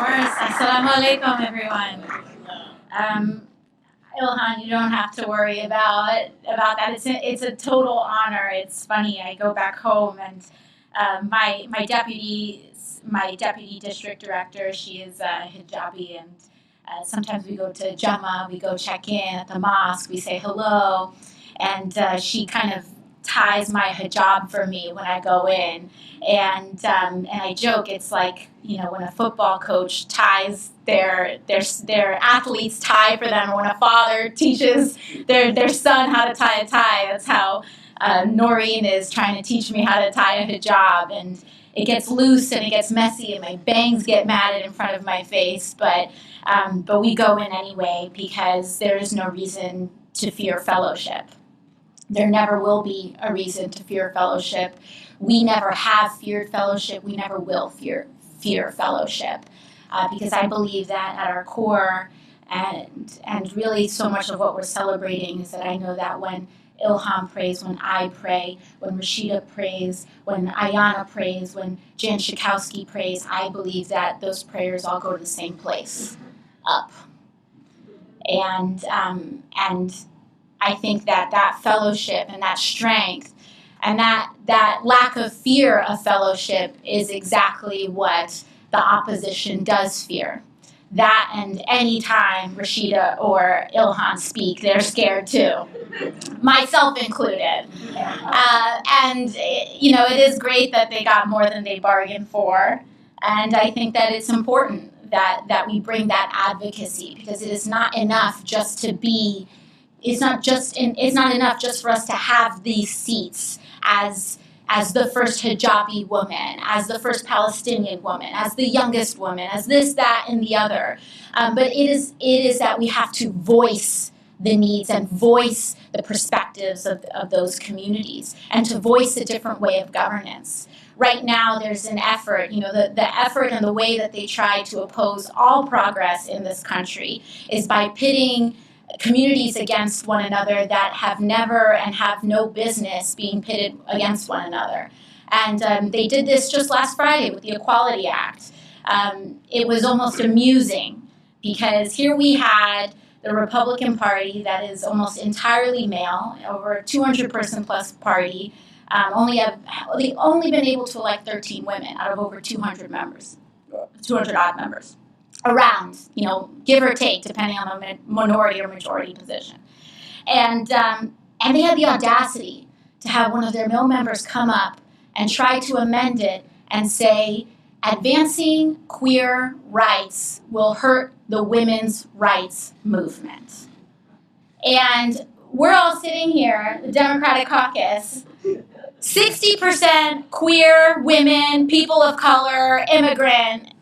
course. Assalamu alaikum, everyone. Ilhan, you don't have to worry about that. It's a total honor. It's funny. I go back home and my deputy district director, she is hijabi, and sometimes we go to Jama, we go check in at the mosque, we say hello, and she kind of ties my hijab for me when I go in, and I joke, it's like, when a football coach ties their athletes tie for them, or when a father teaches their son how to tie a tie. That's how Noreen is trying to teach me how to tie a hijab, and it gets loose and it gets messy and my bangs get matted in front of my face, but we go in anyway because there is no reason to fear fellowship. There never will be a reason to fear fellowship. We never have feared fellowship. We never will fear fellowship, because I believe that at our core, and really so much of what we're celebrating is that I know that when Ilhan prays, when I pray, when Rashida prays, when Ayana prays, when Jan Schakowsky prays, I believe that those prayers all go to the same place, up. And I think that fellowship and that strength and that lack of fear of fellowship is exactly what the opposition does fear. That, and any time Rashida or Ilhan speak, they're scared too, myself included. And it is great that they got more than they bargained for, and I think that it's important that we bring that advocacy, because it is not enough just to be. It's not enough just for us to have these seats as the first hijabi woman, as the first Palestinian woman, as the youngest woman, as this, that, and the other. But it is that we have to voice the needs and voice the perspectives of those communities, and to voice a different way of governance. Right now, there's an effort, the effort and the way that they try to oppose all progress in this country is by pitting communities against one another that have never and have no business being pitted against one another. And they did this just last Friday with the Equality Act. It was almost amusing, because here we had the Republican Party that is almost entirely male, over a 200-person plus party. They've only been able to elect 13 women out of over 200 odd members. Around, give or take, depending on the minority or majority position. And they had the audacity to have one of their male members come up and try to amend it and say, advancing queer rights will hurt the women's rights movement. And we're all sitting here, the Democratic caucus, 60% queer women, people of color, immigrant,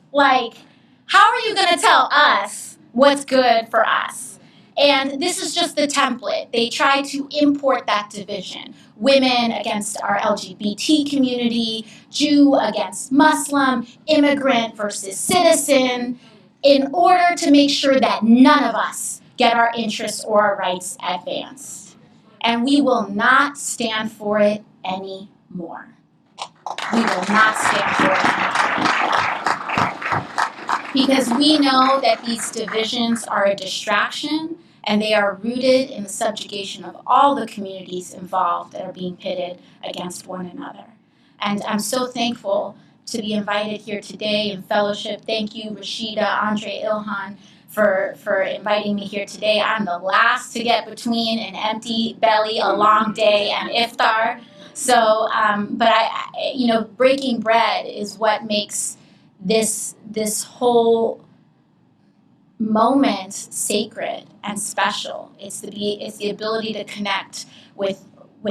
how are you going to tell us what's good for us? And this is just the template. They try to import that division. Women against our LGBT community, Jew against Muslim, immigrant versus citizen, in order to make sure that none of us get our interests or our rights advanced. And we will not stand for it anymore. We will not stand for it anymore. Because we know that these divisions are a distraction, and they are rooted in the subjugation of all the communities involved that are being pitted against one another. And I'm so thankful to be invited here today in fellowship. Thank you, Rashida, Andre, Ilhan, for inviting me here today. I'm the last to get between an empty belly, a long day, and Iftar. So, but breaking bread is what makes this whole moment sacred and special. It's the ability to connect with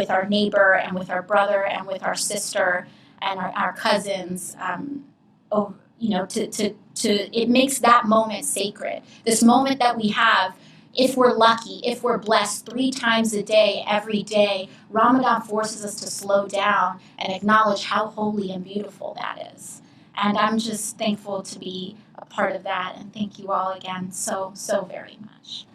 our neighbor and with our brother and with our sister and our cousins. It makes that moment sacred. This moment that we have, if we're lucky, if we're blessed 3 times a day, every day, Ramadan forces us to slow down and acknowledge how holy and beautiful that is. And I'm just thankful to be a part of that. And thank you all again so very much.